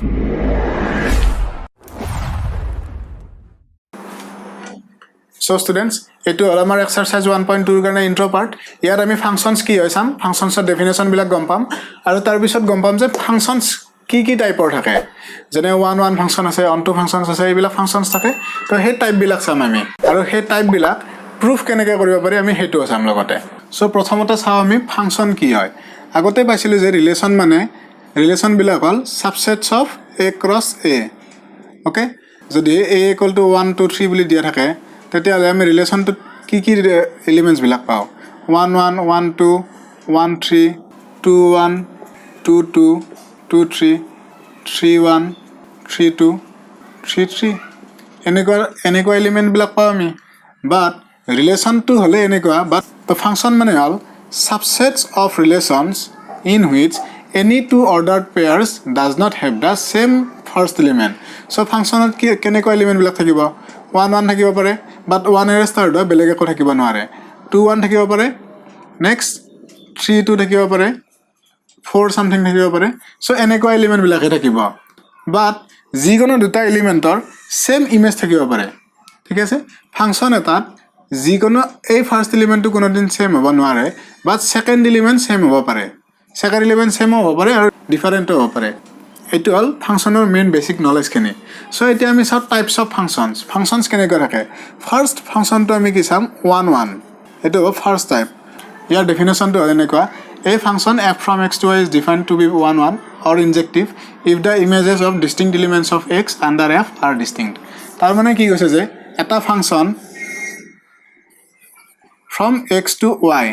So students, etu hol amar exercise 1.2 er karone intro part. Here ami functions ki hoy sam, functions er definition bilak gom pam aru tar bisot gom pam je functions ki type or thake. Jene 1 function ase, on 2 functions ase, ebilak functions thake. To he type bilak sam ami aru he type bilak proof keneke koribo pari ami hetu asam logote. So prothomote sao ami function ki hoy. Agote paisilu je relation mane relation bilak hol subsets of a cross a. Okay? Jodi a equal to 1 2 3 boli dia thake তেতিয়ালে আমি relation to কি elements বিলাক পাও 1 1 1 2 1 3 2 1 2 2 2 3 3 1 3 2 3 3 এনেকুৱা element বিলাক পাও আমি বাট relation two হলে এনেকুৱা বাট the function মানে হল subsets of relations in which any two ordered pairs does not have the same first element. So function কেনেকুৱা এলিমেন্ট বিলাক থাকিব 1 1 থাকিব পাৰে but 1 এৰ স্টাৰ্ট হয় বেলেগ একো থাকিব নোৱাৰে 2 1 থাকিব পাৰে নেক্সট 3 2 থাকিব পাৰে 4 সামথিং থাকিব পাৰে সো এনেকুৱা এলিমেন্ট বিলাকে থাকিব বাট যিকোনো দুটা এলিমেন্টৰ সেম ইমেজ থাকিব পাৰে ঠিক আছে ফাংচন এটাত যিকোনো এই ফাৰ্স্ট এলিমেন্টটো কোনোদিন সেম হ'ব নোৱাৰে বাট সেকেন্ড এলিমেন্ট সেম হ'ব পাৰে সেকেন্ড এলিমেন্ট সেম হ'ব পাৰে আৰু ডিফাৰেন্ট হ'ব পাৰে এটো হল ফাংশনৰ মেইন বেসিক নলেজ কেনে সো এতিয়া আমি সব টাইপস অফ ফাংশনস কেনেকৈ থাকে ফার্স্ট ফাংশনটো আমি কি চাম 1 1 এটো ফার্স্ট টাইপ ইয়াৰ ডেফিনেশনটো হল এনেকুৱা a function f from x to y is defined to be 1 1 or injective if the images of distinct elements of x under f are distinct তাৰ মানে কি কৈছে যে এটা function from x to y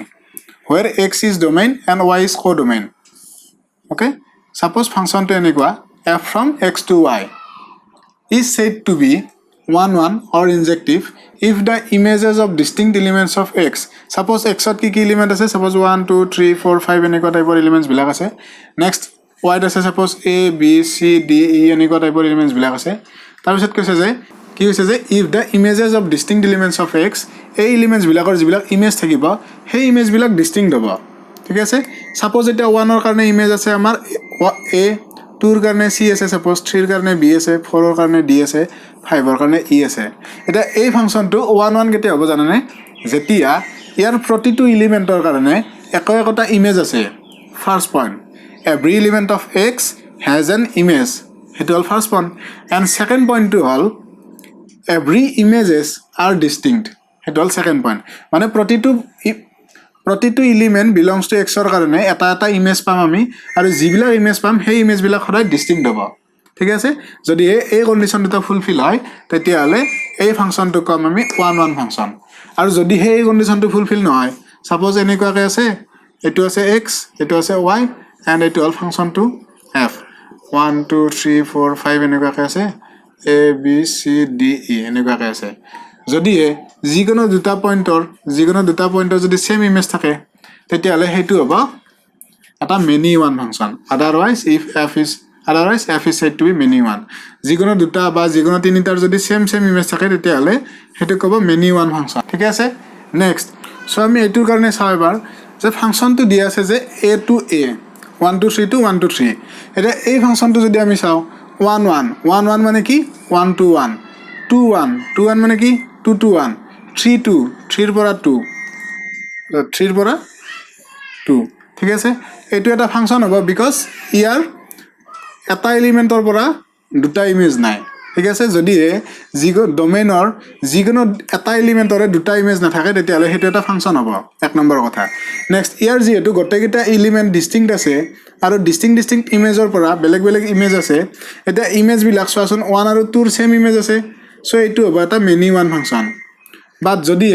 where x is domain and y is codomain okay suppose function to enigua f from x to y is said to be 1 1 or injective if the images of distinct elements of x suppose x ot ki element ase suppose 1 2 3 4 5 enigua type of elements bilak ase next y ase suppose a b c d e enigua type of elements bilak ase tar bisot kise je ki hoise je if the images of distinct elements of x এই elements bilakor jibilak image thakiba he image bilak distinct hobo ঠিক আছে suppose এটা 1 এর কারণে image আছে আমার a 2 এর কারণে c আছে suppose 3 এর কারণে b আছে 4 এর কারণে d আছে 5 এর কারণে e আছে এটা এই ফাংশনটো 1 1 কেতে হ'ব জানানে যেতিয়া ইয়াৰ প্ৰতিটো এলিমেন্টৰ কারণে একটা ইমেজ আছে first point every element of x has an image এটা হল first point and second point to হল every images are distinct এটা হল সেকেন্ড পয়েন্ট মানে প্ৰতিটো এলিমেন্ট belongs to x এৰ কাৰণে এটা ইমেজ পাম আমি আৰু জিবিলা ইমেজ পাম সেই ইমেজ বিলা খৰাই ডিস্টিংক্ট হ'ব ঠিক আছে যদি এই কন্ডিশন দুটা ফুলফিল হয় তেতিয়া হলে এই ফাংশনটো কম আমি 1 1 ফাংশন আৰু যদি এই কন্ডিশনটো ফুলফিল নহয় সাপোজ এনেকুৱাকে আছে এটো আছে x এটো আছে y and এটো হল ফাংশনটো f 1 2 3 4 5 এনেকুৱাকে আছে a b c d e এনেকুৱাকে আছে যদি যিকোনো দুটা পইন্টৰ যদি সেম ইমেজ থাকে তেতিয়ালে হেতু হ'ব এটা many one function otherwise f is said to be many one যিকোনো দুটা বা যিকোনো তিনিটাৰ যদি সেম ইমেজ থাকে তেতিয়ালে হেতু কব many one function ঠিক আছে নেক্সট সো আমি এটোৰ কাৰণে চাও এবাৰ যে ফাংশনটো দিয়া আছে যে a to a 1 to 3 to 1 to 3 এটা এই ফাংশনটো যদি আমি চাও 1 1 1 1 মানে কি 1 to 1 2 1 2 1 মানে কি 2 to 1 3 2 3 পৰা 2 3 পৰা 2 ঠিক আছে এটো এটা ফাংশন হ'ব বিকজ ইয়াৰ এটা এলিমেন্টৰ পৰা দুটা ইমেজ নাই ঠিক আছে যদি যিকোনো ডোমেইনৰ যিকোনো এটা এলিমেন্টৰে দুটা ইমেজ নাথাকে তেতিয়ালে হেতু এটা ফাংশন হ'ব এক নম্বৰ কথা নেক্সট ইয়াৰ যেটো গটেকিটা এলিমেন্ট ডিস্টিংক্ট আছে আৰু ডিস্টিংক্ট ইমেজৰ পৰা বেলেগ ইমেজ আছে এটা ইমেজ বিলাক চোৱাচোন 1 আৰু 2 ৰ সেম ইমেজ আছে সো এটো হ'ব এটা many one ফাংশন বাট যদি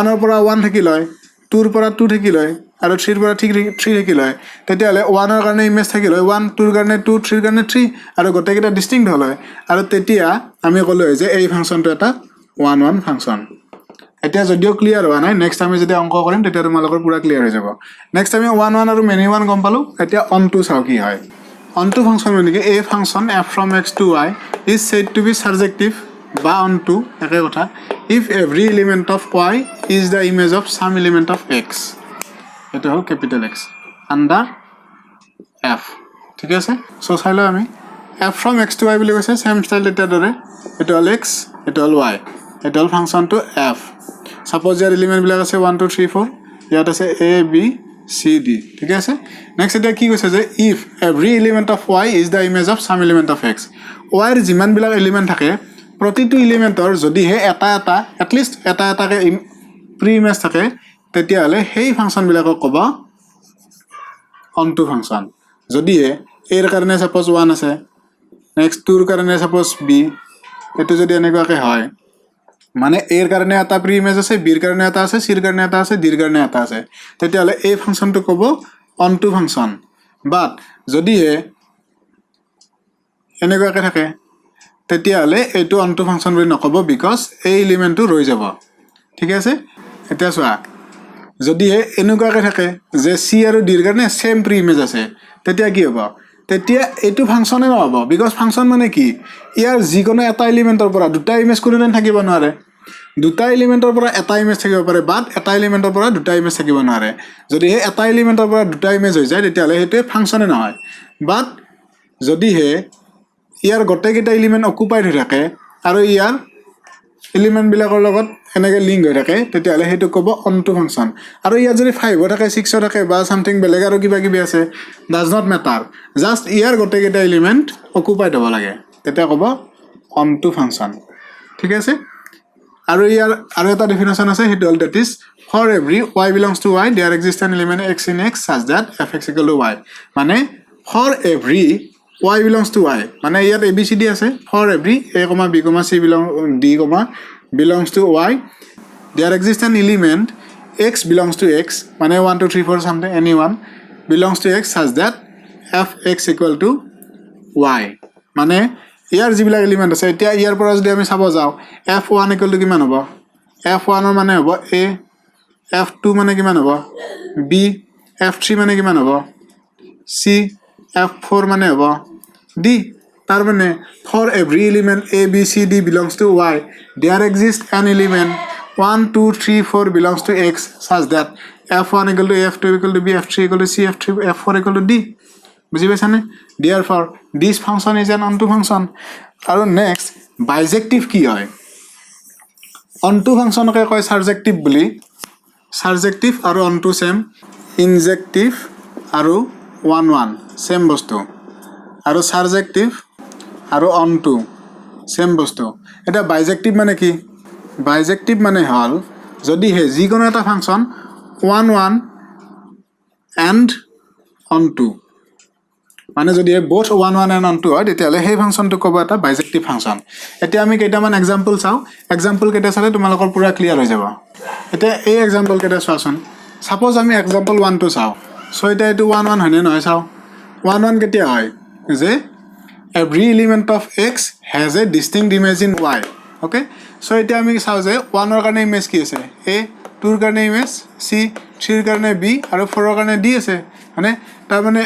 1 ৰ পৰা 1 থাকিল হয় 2 ৰ পৰা 2 থাকিল হয় আৰু 3 ৰ পৰা 3 থাকিল হয় তেতিয়ালে 1 ৰ কাৰণে ইমেজ থাকিল হয় 1 2 ৰ কাৰণে 2 3 ৰ কাৰণে 3 আৰু গটেকিটা ডিস্টিংক্ট হল হয় আৰু তেতিয়া আমি কলো যে এই ফাংশনটো এটা 1 1 ফাংশন এতিয়া যদিও ক্লিয়াৰ হোৱা নাই নেক্সট আমি যদি অংক কৰিম তেতিয়া তোমালোকৰ পুৰা ক্লিয়াৰ হৈ যাব নেক্সট আমি 1 1 আৰু many one গম পালো এতিয়া on to চাও কি হয় on to ফাংশন মানে কি a function f from x to y is said to be surjective বা on to একে কথা if every element of y is the image of some element of x এটা হল capital X under f ঠিক আছে so চাইলো আমি f from x to y বুলি কৈছে সেম ষ্টাইল এটা দৰে এটা হল x এটা হল y এটা হল ফাংচনটো f সাপোজ ইয়াৰ এলিমেন্ট বিলাক আছে 1 2 3 4 ইয়াত আছে a b c d ঠিক আছে নেক্সট এটা কি কৈছে যে if every element of y is the image of some element of x y ৰ যিমান বিলাক এলিমেন্ট থাকে প্ৰতিটো এলিমেন্টৰ যদি হে এটা এটা at least এটা এটাকে প্ৰি ইমেজ থাকে তেতিয়া হলে সেই ফাংচন বিলাকক ক'ব onto ফাংচন যদি হে a ৰ কাৰণে সাপোজ 1 আছে নেক্সট 2 ৰ কাৰণে সাপোজ b এটো যদি এনেকুৱাকে হয় মানে a ৰ কাৰণে এটা প্ৰি ইমেজ আছে b ৰ কাৰণে এটা আছে c ৰ কাৰণে এটা আছে d ৰ কাৰণে এটা আছে তেতিয়া হলে এই ফাংচনটো ক'ব onto ফাংচন বাট যদি হে এনেকুৱাকে থাকে তেতিয়া হলে এটো onto ফাংচন বুলি নকব বিকজ এই এলিমেন্টটো ৰৈ যাব ঠিক আছে এটা চোৱা যদি হে এনেকুৱাকে থাকে যে c আৰু d ৰ কাৰণে সেম প্ৰি ইমেজ আছে তেতিয়া কি হ'ব তেতিয়া এটো ফাংচনে নহব বিকজ ফাংচন মানে কি ইয়াৰ যিকোনো এটা এলিমেন্টৰ পৰা দুটা ইমেজ কোনোদিন থাকিব নোৱাৰে দুটা এলিমেন্টৰ পৰা এটা ইমেজ থাকিব পাৰে বাট এটা এলিমেন্টৰ পৰা দুটা ইমেজ থাকিব নোৱাৰে যদি হে এটা এলিমেন্টৰ পৰা দুটা ইমেজ হৈ যায় তেতিয়া হলে হেতু ফাংচনে নহয় বাট যদি হে ইয়াৰ গটেকেটা এলিমেন্ট অকুপাইড হৈ থাকে আৰু ইয়াৰ এলিমেন্ট বিলাকৰ লগত এনেকে লিংক হৈ থাকে তেতিয়া হলে হেতু ক'ব onto ফাংচন আৰু ইয়াৰ যদি 5 হৈ থাকে 6 হৈ থাকে বা সামথিং বেলেগ আৰু কিবা কিবি আছে ডাজ নট ম্যাটাৰ জাস্ট ইয়াৰ গটেকেটা এলিমেন্ট অকুপাইড হ'ব লাগে তেতিয়া ক'ব onto ফাংচন ঠিক আছে আৰু ইয়াৰ আৰু এটা ডেফিনেশন আছে হেতু হল that is for every y belongs to y there exists an element x in x such that fx equal to y মানে for every y belongs to y মানে ইয়াত abcd আছে for every a, b, c belongs to y there exists an element x belongs to x মানে 1 2 3 4 something anyone belongs to x such that fx equal to y মানে ইয়াৰ যিবিলাক element আছে এতিয়া ইয়াৰ পৰা যদি আমি চাব যাও f1 equal to কিমান হ'ব f1 ৰ মানে হ'ব a f2 মানে কিমান হ'ব b f3 মানে কিমান হ'ব c f4 মানে হ'ব d তাৰ মানে for every element a b c d belongs to y there exists an element 1 2 3 4 belongs to x such that f1 equal to a, f2 equal to b f3 equal to c f4 equal to d বুজি পাইছানে therefore this function is an onto function আৰু next বাইজেক্টিভ কি হয় onto ফাংচনকে কয় সাৰজেক্টিভ বুলি সাৰজেক্টিভ আৰু onto same ইনজেক্টিভ আৰু 1 1 same বস্তু আৰু সাৰজেক্টিভ আৰু onto সেম বস্তু এটা বাইজেক্টিভ মানে কি বাইজেক্টিভ মানে হল যদি হে যিকোনো এটা ফাংচন 1 1 and onto মানে যদি both 1 1 and onto হয় তেতিয়ালে সেই ফাংচনটো ক'ব এটা বাইজেক্টিভ ফাংচন এতিয়া আমি কেইটামান এক্সাম্পল চাও এক্সাম্পল কেইটা চালে তোমালোকৰ পুৰা ক্লিয়াৰ হৈ যাব এতিয়া এই এক্সাম্পল কেইটা চোৱাচোন সাপোজ আমি এক্সাম্পল 1 টো চাও সো এটা এটো 1 1 হয়নে নহয় চাও 1 1 কেতিয়া হয় যে every element of x has a distinct image in y okay so এটা আমি চাও যে 1 ৰ কাৰণে ইমেজ কি আছে a 2 ৰ কাৰণে ইমেজ c 3 ৰ কাৰণে b আৰু 4 ৰ কাৰণে d আছে মানে তাৰ মানে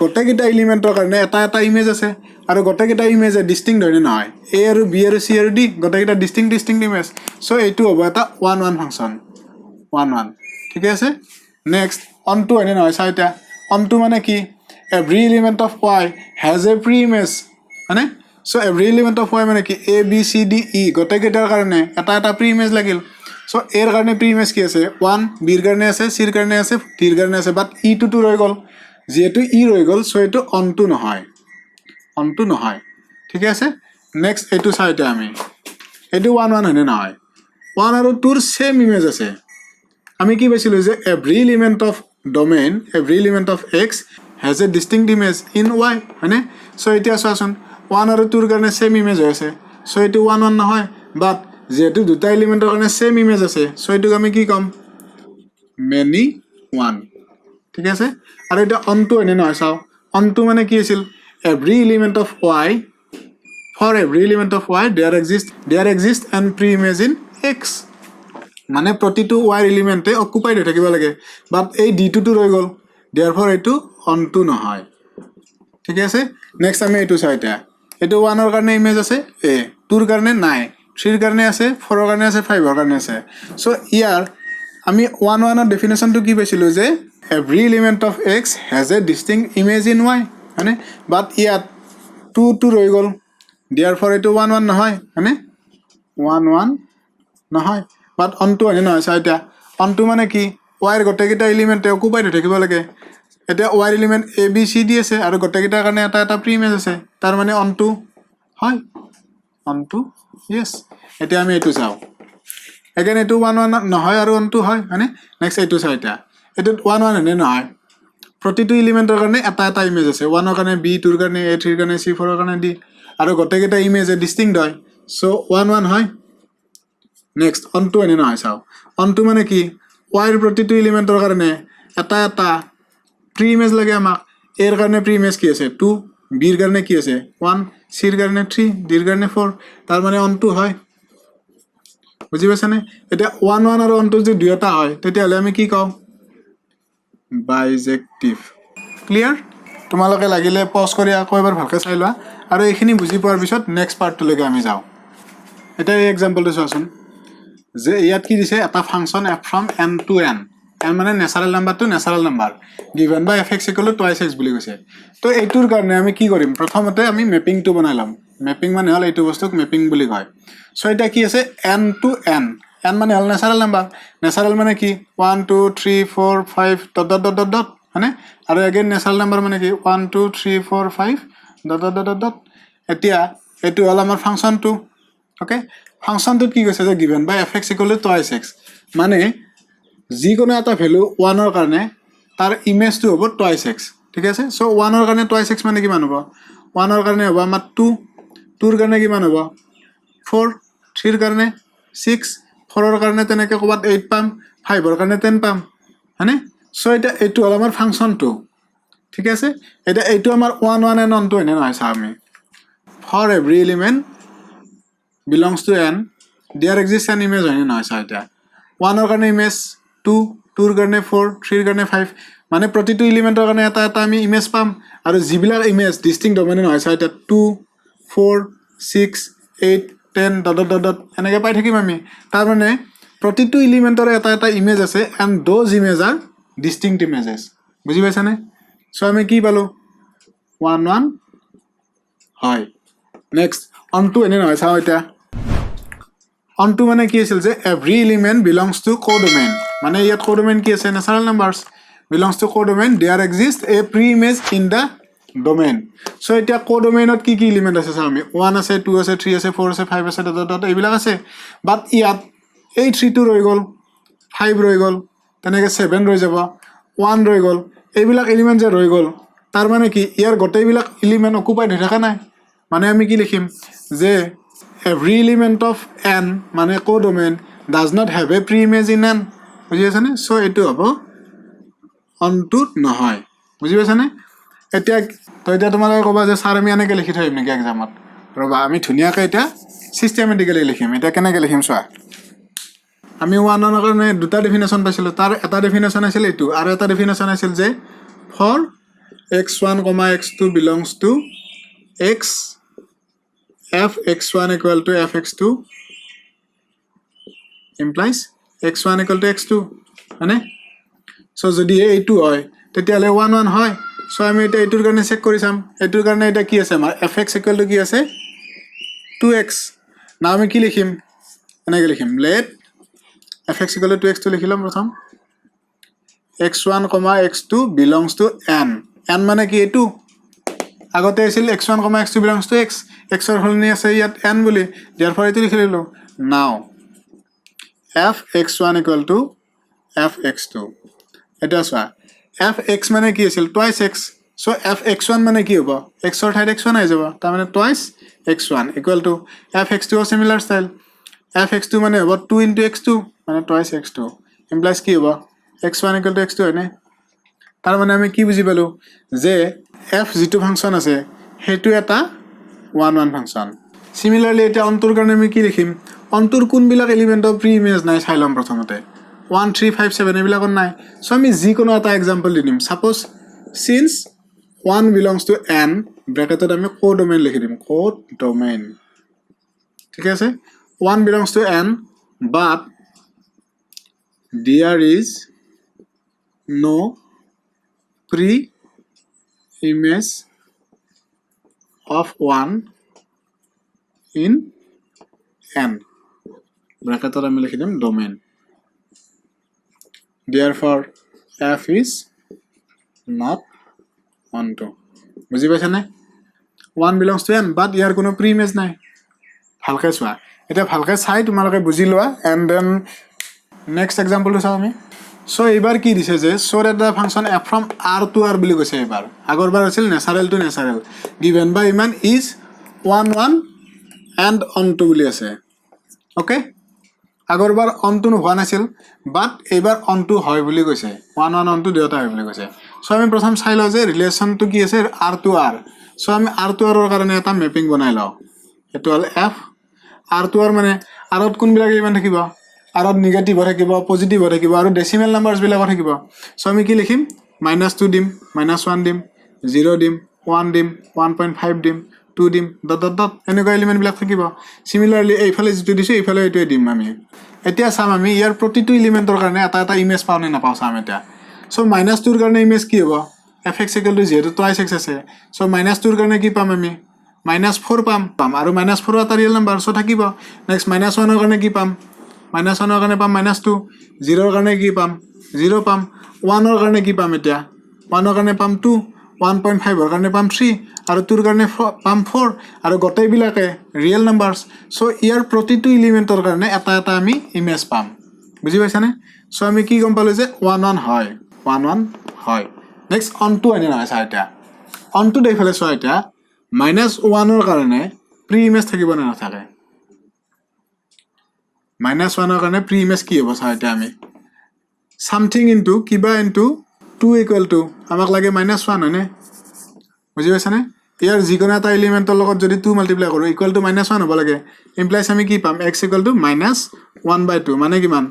গটেকেটা এলিমেন্টৰ কাৰণে এটা এটা ইমেজ আছে আৰু গটেকেটা ইমেজ ডিস্টিংক্ট হয় নহয় a আৰু b আৰু c আৰু d গটেকেটা ডিস্টিংক্ট ইমেজ সো এইটো হ'ব এটা 1 1 ফাংচন 1 1 ঠিক আছে নেক্সট onto হয়নে নহয় চাও এটা onto মানে কি every element of y has a pre-image মানে so every element of y মানে কি a b c d e গটেকেটাৰ কাৰণে এটা এটা pre-image লাগিল so a ৰ কাৰণে pre-image কি আছে 1 b ৰ কাৰণে আছে c ৰ কাৰণে আছে d ৰ কাৰণে আছে বাট e to ৰৈ গল যেহেতু ই ৰৈ গল সো এটো onto নহয় ঠিক আছে নেক্সট এটো চাইতে আমি এটো 1 1 হয়নে নহয় 1 আৰু 2 ৰ সেম ইমেজ আছে আমি কি পাইছিলো যে every element of domain every element of x has a distinct image in y হয়নে সো এতিয়া চোৱাচোন 1 আৰু 2 ৰ কাৰণে সেম ইমেজ আছে সো এটো 1 1 নহয় বাট যেহেতু দুটা এলিমেন্টৰ কাৰণে সেম ইমেজ আছে সো এটো আমি কি কম many 1 ঠিক আছে আৰু এটা onto এনে নহয় চাও onto মানে কি আছিল every element of y for every element of y there exists an pre-image in x মানে প্ৰতিটো y এলিমেন্টে অকুপাইড হৈ থাকিব লাগে বাট এই d2 টো ৰৈ গল therefore এটো onto নহয় ঠিক আছে নেক্সট আমি এটো চাই এটা এটো 1 ৰ কাৰণে ইমেজ আছে a 2 ৰ কাৰণে নাই 3 ৰ কাৰণে আছে 4 ৰ কাৰণে আছে 5 ৰ কাৰণে আছে সো ইয়াৰ আমি 1 1 ৰ ডেফিনেশনটো কি পাইছিলো যে every element of x has a distinct image in y মানে বাট ইয়াত 2 2 ৰৈ গ'ল therefore এটো 1 1 নহয় মানে 1 1 নহয় বাট অনটো হয় নহয় চাই এটা অনটো মানে কি y ৰ গটেকিটা এলিমেন্ট অকুপাইড হৈ থাকিব লাগে এটা y ৰ element a b c d আছে আৰু গটেকিটাৰ কাৰণে এটা প্ৰিমেজ আছে তাৰ মানে অনটো হয় অনটো yes এটা আমি এটো চাও again এটো 1 1 নহয় আৰু অনটো হয় মানে নেক্সট এটো চাই এটা এটো 1 1 হনে নহয় প্ৰতিটো এলিমেন্টৰ কাৰণে এটা ইমেজ আছে 1 ৰ কাৰণে b 2 ৰ কাৰণে a 3 ৰ কাৰণে c 4 ৰ কাৰণে d আৰু গটেকিটা ইমেজ ডিস্টিংক্ট হয় সো 1 1 হয় নেক্সট অনটো এনে নহয় চাও অনটো মানে কি y ৰ প্ৰতিটো এলিমেন্টৰ কাৰণে এটা প্ৰি ইমেজ লাগে আমাক a ৰ কাৰণে প্ৰি ইমেজ কি আছে 2 b ৰ কাৰণে কি আছে 1 c ৰ কাৰণে 3 d ৰ কাৰণে 4 তাৰ মানে অনটো হয় বুজি পাছানে এটা 1 1 আৰু অনটো যদি দুইটা হয় তেতিয়া হলে আমি কি কও বাইজেক্টিভ ক্লিয়াৰ তোমালোকে লাগিলে পজ কৰি আকৌ এবাৰ ভালকৈ চাই লোৱা আৰু এইখিনি বুজি পোৱাৰ পিছত নেক্সট পাৰ্টটো লৈকে আমি যাও এটা এই এক্সাম্পলটো চোৱাচোন যে ইয়াত কি দিছে এটা function f from n to n n মানে natural number to natural number given by fx = twice x বুলি কৈছে তো এইটোৰ কাৰণে আমি কি কৰিম প্ৰথমতে আমি মেপিংটো বনাই লম মেপিং মানে হল এইটো বস্তুক মেপিং বুলি কয় সো এটা কি আছে n to n n মানে হল ন্যাচাৰাল নাম্বাৰ ন্যাচাৰাল মানে কি 1 2 3 4 5 ডট ডট ডট ডট মানে আৰু अगेन ন্যাচাৰাল নাম্বাৰ মানে কি 1 2 3 4 5 ডট ডট ডট ডট এতিয়া এটো হল আমাৰ ফাংচনটো ওকে ফাংচনটো কি কৈছে যে given by fx = twice x মানে যি কোনো এটা ভ্যালু 1 ৰ কাৰণে তাৰ ইমেজটো হ'ব twice x ঠিক আছে সো 1 ৰ কাৰণে twice x মানে কিমান হ'ব 1 ৰ কাৰণে হ'ব আমাৰ 2 2 ৰ কাৰণে কিমান হ'ব 4 3 ৰ কাৰণে 6 4 ৰ কাৰণে তেনেকে ক'বাত 8 পাম 5 ৰ কাৰণে 10 পাম হয়নে সো এটা এটো হল আমাৰ ফাংচনটো ঠিক আছে এটা এটো আমাৰ 1 1 and onto এনে নহয় আমি for every element belongs to n there exists an image হয় না আছে এটা 1 ৰ কাৰণে ইমেজ 2 2 ৰ কাৰণে 4 3 ৰ কাৰণে 5 মানে প্ৰতিটো এলিমেন্টৰ কাৰণে এটা আমি ইমেজ পাম আৰু জিবিলাক ইমেজ ডিস্টিংক্ট ডোমেইন নহয় আছে এটা 2 4 6 8 10 ডট ডট ডট এনেকৈ পাই থাকিম আমি তাৰ মানে প্ৰতিটো এলিমেন্টৰ এটা ইমেজ আছে and those images are distinct images বুজি পাইছানে সো আমি কি পালো 1 1 হয় নেক্সট onto এনে নহয় চাও এটা onto মানে কি আছিল যে every element belongs to codomain মানে ইয়াত codomain কি আছে natural numbers belongs to codomain there exists a pre-image in the domain so এটা codomainত কি element আছে চাও আমি 1 আছে 2 আছে 3 আছে 4 আছে 5 আছে ডট ডট এইবিলাক আছে বাট ইয়াত এই 3 টো ৰৈ গল 5 ৰৈ গল তেনেকে 7 ৰৈ যাব 1 ৰৈ গল এইবিলাক এলিমেন্ট যে ৰৈ গল তাৰ মানে কি ইয়াৰ গটেইবিলাক এলিমেন্ট অকুপাইড হৈ থকা নাই মানে আমি কি লিখিম যে every element of n মানে codomain does not have a pre-image in n বুজি পাছানে সো এটো হ'ব onto নহয় বুজি পাছানে এতিয়া তো এটা তোমালোকে কবা যে স্যার আমি এনেকে লিখি থৈম নেকি এক্সামত ৰবা আমি ধুনিয়াকে এটা সিস্টেমেটিক্যালি লিখিম এটা কেনেকে লিখিম চোৱা আমি 1 ৰ কাৰণে দুটা ডেফিনেশন পাইছিলো তাৰ এটা ডেফিনেশন আছিল এটো আৰু এটা ডেফিনেশন আছিল যে for x1, x2 belongs to x fx1 equal to fx2 implies x1 equal to x2 মানে সো যদি a2 হয় তেতিয়ালে 1 1 হয় সো আমি এটা এটোৰ কাৰণে চেক কৰি চাম এটোৰ কাৰণে এটা কি আছে আমাৰ fx equal to কি আছে 2x না আমি কি লিখিম এনেকে লিখিম let fx equal to 2x to লিখিলাম প্ৰথম x1, x2 belongs to n n মানে কি এটো আগতে আছিল x1, x2 belongs to x x ৰ হলনি আছে ইয়াত n বুলি therefore এটো লিখি ললো now fx1 equal to fx2 এটা চোৱা fx মানে কি আছিল twice x so fx1 মানে কি হ'ব x ৰ ঠাইত x1 আই যাব তাৰ মানে twice x1 equal to fx2 O similar style fx2 মানে হ'ব 2 into x2 মানে twice x2 implies কি হ'ব x1 equal to x2 হয়নে তাৰ মানে আমি কি বুজি পালো যে f যেটো ফাংচন আছে হেতু এটা 1 1 ফাংচন সিমিলারলি এটা অন্তৰ কাৰণে আমি কি লিখিম অন্তৰ কোন বিলাক এলিমেন্টৰ প্ৰি ইমেজ নাই চাইলাম প্ৰথমতে 1 3 5 7 এবিলাকৰ নাই সো আমি যি কোনো এটা एग्जांपल দিম suppose since 1 belongs to n ব্র্যাকেটত আমি কোডোমেইন লিখি দিম কোডোমেইন ঠিক আছে 1 belongs to n but there is no pre-image of 1 in n ব্র্যাকেটত আমি লিখি দিম domain therefore f is not onto বুজি পাইছা না 1 belongs to n but ইয়াৰ কোনো প্ৰি ইমেজ নাই ভালকে চোৱা এটা ভালকে চাই তোমালোকে বুজি লোৱা and then next example to চাও আমি so এবাৰ কি দিছে যে so that the function f from r to r বুলি কৈছে এবাৰ আগৰবাৰ আছিল natural to natural given by ইমান is 1 1 and onto বুলি আছে okay আগৰবাৰ onto হোৱা নাছিল but এবাৰ onto হয় বুলি কৈছে 1 1 onto দুটা হয় বুলি কৈছে so আমি প্ৰথম চাই লও যে ৰিলেচন টু কি আছে r to r so আমি r to r ৰ কাৰণে এটা ম্যাপিং বনাই লও এটো হল f r to r মানে r ত কোনবিলাক ইমান থাকিব r ত নেগেটিভ থাকিব পজিটিভ থাকিব আৰু ডেসিমেল নাম্বাৰস বিলাক থাকিব so আমি কি লিখিম -2 দিম -1 দিম 0 দিম 1 দিম 1.5 দিম 2 দিম ডট ডট ডট এনেকুৱা এলিমেন্ট বিলাক থাকিব সিমিলাৰলি এইফালে যেটো দিছো এইফালে এটোই দিম আমি এতিয়া চাম আমি ইয়াৰ প্ৰতিটো এলিমেন্টৰ কাৰণে এটা এটা ইমেজ পাও নে নাপাও চাম এটা so -2 ৰ কাৰণে ইমেজ কি হ'ব fx = 0 twice x আছে so -2 ৰ কাৰণে কি পাম আমি -4 পাম আৰু -4 এটা ৰিয়েল নাম্বাৰ so থাকিব নেক্সট -1 ৰ কাৰণে কি পাম -1 ৰ কাৰণে পাম -2 0 ৰ কাৰণে কি পাম 0 পাম 1 ৰ কাৰণে কি পাম এতিয়া 1 ৰ কাৰণে পাম 2 1.5 ৰ কাৰণে পাম 3 আৰু 2 ৰ কাৰণে পাম 4 আৰু গটেই বিলাকে ৰিয়েল নাম্বাৰস so ইয়াৰ প্ৰতিটো এলিমেন্টৰ কাৰণে এটা এটা আমি ইমেজ পাম বুজি পাইছানে so আমি কি গম পালো যে 1 1 হয় 1 1 হয় নেক্সট onto আনি না আছে এটা onto দেইফালে চোৱা এটা -1 ৰ কাৰণে প্ৰি ইমেজ থাকিব না নাথাকে -1 ৰ কাৰণে প্ৰি ইমেজ কি হ'ব চা এটা আমি something into কিবা into 2 equal to আমাক লাগে -1 হয়নে বুজি পাইছানে ইয়াৰ যিকোনো এটা এলিমেন্টৰ লগত যদি 2 মাল্টিপ্লাই কৰো ইকুৱেল টু -1 হ'ব লাগে ইমপ্লাইজ আমি কি পাম x = -1/2 মানে কিমান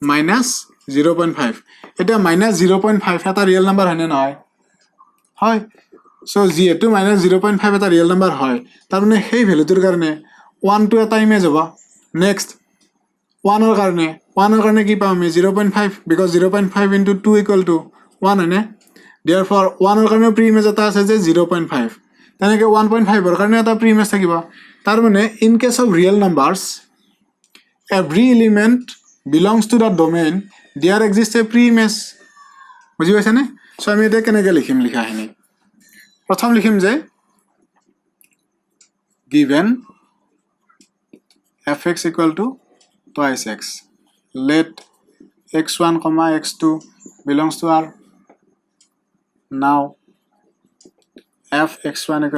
-0.5 এটা -0.5 এটা ৰিয়েল নাম্বাৰ হয়নে নহয় হয় so যেটো -0.5 এটা ৰিয়েল নাম্বাৰ হয় তাৰ মানে সেই ভ্যালুটোৰ কাৰণে 1 to এটা ইমেজ হ'ব নেক্সট 1 ৰ কাৰণে কি পাম আমি 0.5 because 0.5 into 2 = 1 হয়নে therefore 1 ৰ কাৰণে প্ৰি ইমেজ এটা আছে যে 0.5 তেনেকে 1.5 ৰ কাৰণে এটা প্ৰি ইমেজ থাকিব তাৰ মানে in case of real numbers every element belongs to the domain there exists a pre-image বুজি পাইছানে so আমি এটা কেনেকৈ লিখিম লিখাখিনি প্ৰথম লিখিম যে given fx = twice x let x1, x2 belongs to r now fx1 =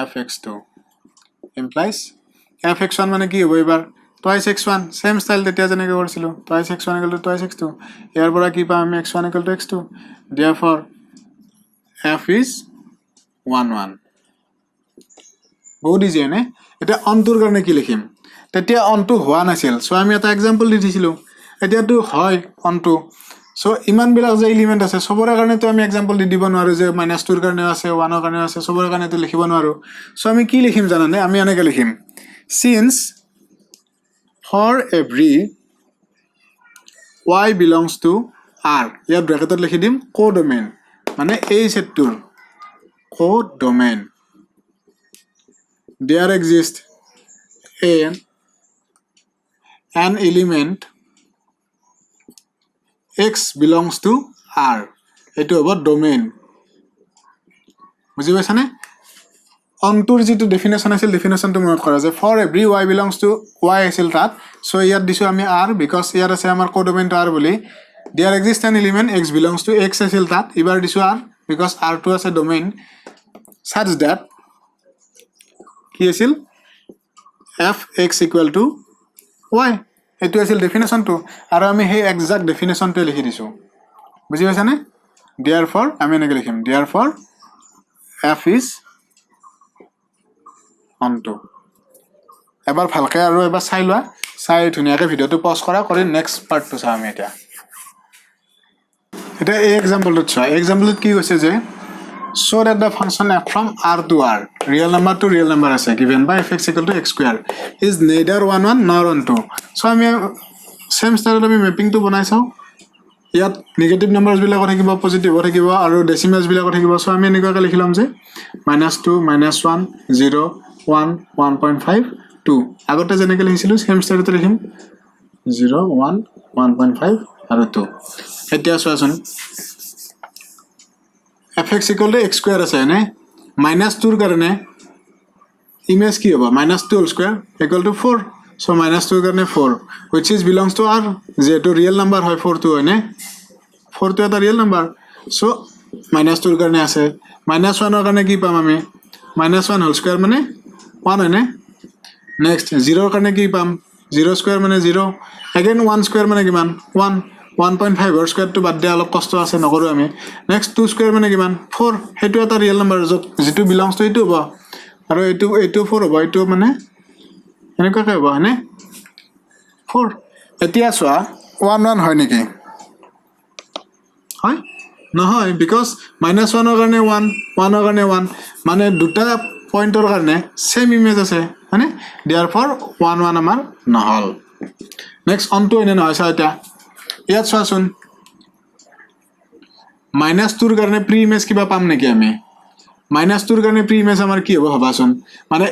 fx2 implies fx1 মানে কি হ'ব এবাৰ twice x1 same style তেতিয়া যেনেকৈ কৰিছিলো twice x1 = twice x2 ইয়াৰ পৰা কি পাম আমি x1 = x2 therefore f is 1 1 বহুত ইজি নে এটা onto ৰ কাৰণে কি লিখিম তেতিয়া onto হোৱা নাছিল সো আমি এটা एग्जांपल দি দিছিলো এতিয়াটো হয় onto সো ইমান বিলাক যে এলিমেন্ট আছে সবৰৰ কাৰণে তো আমি एग्जांपल দি দিব নোৱাৰো যে -2 ৰ কাৰণে আছে 1 ৰ কাৰণে আছে সবৰৰ কাৰণে তো লিখিব নোৱাৰো সো আমি কি লিখিম জানানে আমি এনেকৈ লিখিম since for every y belongs to r ইয়াৰ ব্ৰ্যাকেটত লিখি দিম কোডোমেইন মানে এই সেটটোৰ codomain there exists an element x belongs to r এটো হ'ব ডোমেইন বুজি পাইছানে onto যেটো ডেফিনেশন আছিল ডেফিনেশনটো মনত কৰা যে for every y belongs to y আছিল তাত সো ইয়াত দিছো আমি r because ইয়াত আছে আমাৰ কোডোমেইনটো r বুলি there exists an element x belongs to x আছিল তাত এবাৰ দিছো r because r2 আছে ডোমেইন such that কি আছিল fx = y এটো আছিল ডেফিনেশনটো আৰু আমি সেই এক্সাক্ট ডেফিনেশনটো লিখি দিছো বুজি পাইছানে therefore আমি এনেকৈ লিখিম therefore f is onto এবাৰ ভালকে আৰু এবাৰ চাই লোৱা চাই ধুনিয়াকৈ ভিডিওটো পজ কৰা কৰি নেক্সট পাৰ্টটো চাম আমি এটা এই এক্সাম্পলটো চোৱা এক্সাম্পলত কি কৈছে যে so that the function f from r to r real number to real number আছে given by fx = x square is neither 1 1 nor 1 2 so আমি same style আমি ম্যাপিংটো বনাই চাও ইয়াত নেগেটিভ নাম্বাৰছবিলাক থাকিব পজিটিভ থাকিব আৰু ডেচিমেলছবিলাক থাকিব সো আমি এনেকুৱাকৈ লিখিলাম যে -2 -1 0 1 1.5 2 আগতে যেনেকৈ লিখিছিলোঁ সেম ষ্টাইলতে লিখিম 0 1 1.5 আৰু 2 এতিয়া চোৱাচোন fx = x স্কয়াৰ আছে নে -2 ৰ কাৰণে ইমেজ কি হ'ব -2 হোল স্কয়াৰ = 4 so -2 ৰ কাৰণে 4 which is belongs to r যেটো ৰিয়েল নাম্বাৰ হয় 4 টো হয় নে 4 টো এটা ৰিয়েল নাম্বাৰ so -2 ৰ কাৰণে আছে -1 ৰ কাৰণে কি পাম আমি -1 হোল স্কয়াৰ মানে 1 হয় নে নেক্সট 0 ৰ কাৰণে কি পাম 0 স্কয়াৰ মানে 0 again 1 স্কয়াৰ মানে কিমান 1 1.5 ৰ স্কয়াৰ টো বাদ দিয়া অলপ কষ্ট আছে নকৰো আমি নেক্সট 2 স্কয়াৰ মানে কিমান 4 হেতু এটা ৰিয়েল নাম্বাৰ যেটো বিলংস টু এটো হ'ব আৰু এটো 4 হ'ব এটো মানে এনেকুৱা কৈ হ'ব হয়নে 4 এতিয়া চোৱা 1 1 হয় নেকি হয় নহয় because -1 ৰ কাৰণে 1 1 ৰ কাৰণে 1 মানে দুটা পইণ্টৰ কাৰণে সেম ইমেজ আছে মানে therefore 1 1 আমাৰ নহল নেক্সট অন টু এনে নহয় চাও এটা ইয়াত চোৱাচোন -2 ৰ কাৰণে প্ৰি ইমেজ কিবা পাম নেকি আমি -2 ৰ কাৰণে প্ৰি ইমেজ আমাৰ কি হ'ব ভাবাচোন মানে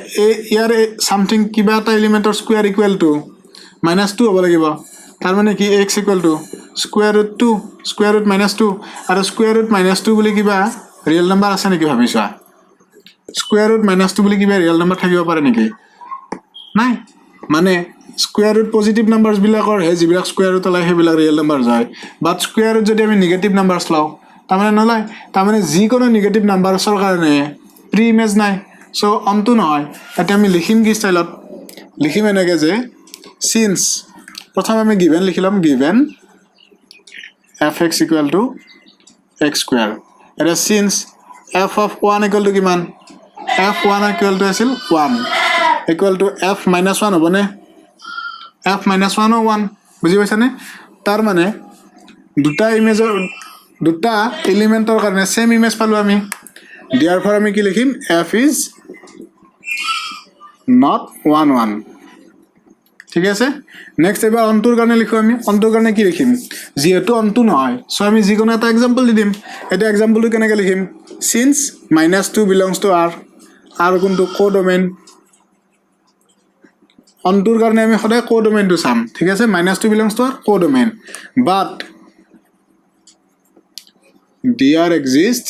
ইয়াৰ সামথিং কিবা এটা এলিমেন্টৰ স্কয়াৰ ইকুৱেল টু -2 হ'ব লাগিব তাৰ মানে কি x = square root 2 square root -2 আৰু স্কয়াৰ ৰুট -2 বুলি কিবা ৰিয়েল নাম্বাৰ আছে নেকি ভাবিছা স্কয়াৰ ৰুট -2 বুলি কিবা ৰিয়েল নাম্বাৰ থাকিব পাৰে নেকি নাই মানে স্কয়াৰ ৰুট পজিটিভ নাম্বাৰছ বিলাকৰ হে যিবিলাক স্কয়াৰ ৰুট লয় হেবিলাক ৰিয়েল নাম্বাৰ হয় বাট স্কয়াৰ ৰুট যদি আমি নেগেটিভ নাম্বাৰছ লও তাৰমানে নলয় তাৰমানে যি কোনো নেগেটিভ নাম্বাৰছৰ কাৰণে প্ৰি ইমেজ নাই সো অনটো নহয় এটা আমি লিখিম কি ষ্টাইলত লিখিম এনেকে যে সিন্স প্ৰথম আমি গিভেন লিখিলাম গিভেন fx = x স্কয়াৰ এটা সিন্স f of 1 = কিমান f1 = আছিল 1 = f - 1 হ'বনে f - 1 ও 1 বুজি পাইছানে তাৰ মানে দুটা ইমেজৰ দুটা এলিমেন্টৰ কাৰণে সেম ইমেজ পালো আমি therefore আমি কি লিখিম f is not 1 1 ঠিক আছে নেক্সট এবাৰ অনটোৰ কাৰণে লিখো আমি অনটোৰ কাৰণে কি লিখিম যেহেতু অনটো নহয় সো আমি যিকোনো এটা एग्जांपल দি দিম এটা एग्जांपलটো কেনেকৈ লিখিম since -2 belongs to r r কোনটো কোডোমেইন অনটোৰ কাৰণে আমি সদায় কোডোমেইনটো চাম ঠিক আছে -2 belongs to r codomain but there exists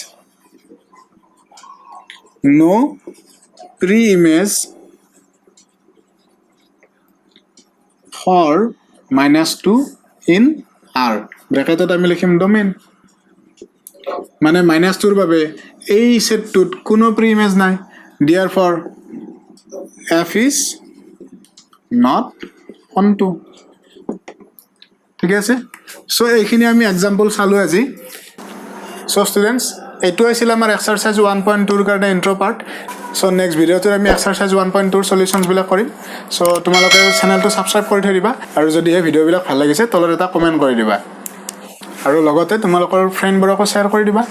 no pre-image for -2 in r ব্র্যাকেটত আমি লিখিম ডোমেইন মানে -2 ৰ বাবে এই সেটটোত কোনো প্ৰি-ইমেজ নাই therefore f is not onto ঠিক আছে সো এইখিনি আমি एग्जांपल চালো আজি সো স্টুডেন্টস এটো আছিল আমাৰ এক্সাৰসাইজ 1.2 ৰ কাৰণে ইন্ট্ৰো পাৰ্ট সো নেক্সট ভিডিওতে আমি এক্সাৰসাইজ 1.2 ৰ সলিউশনস বিলাক কৰিম সো তোমালোকে চেনেলটো সাবস্ক্ৰাইব কৰি থৈ দিবা আৰু যদি এই ভিডিওবিলাক ভাল লাগিছে তলত এটা কমেন্ট কৰি দিবা আৰু লগতে তোমালোকৰ ফ্ৰেণ্ডবোৰকো শ্বেয়াৰ কৰি দিবা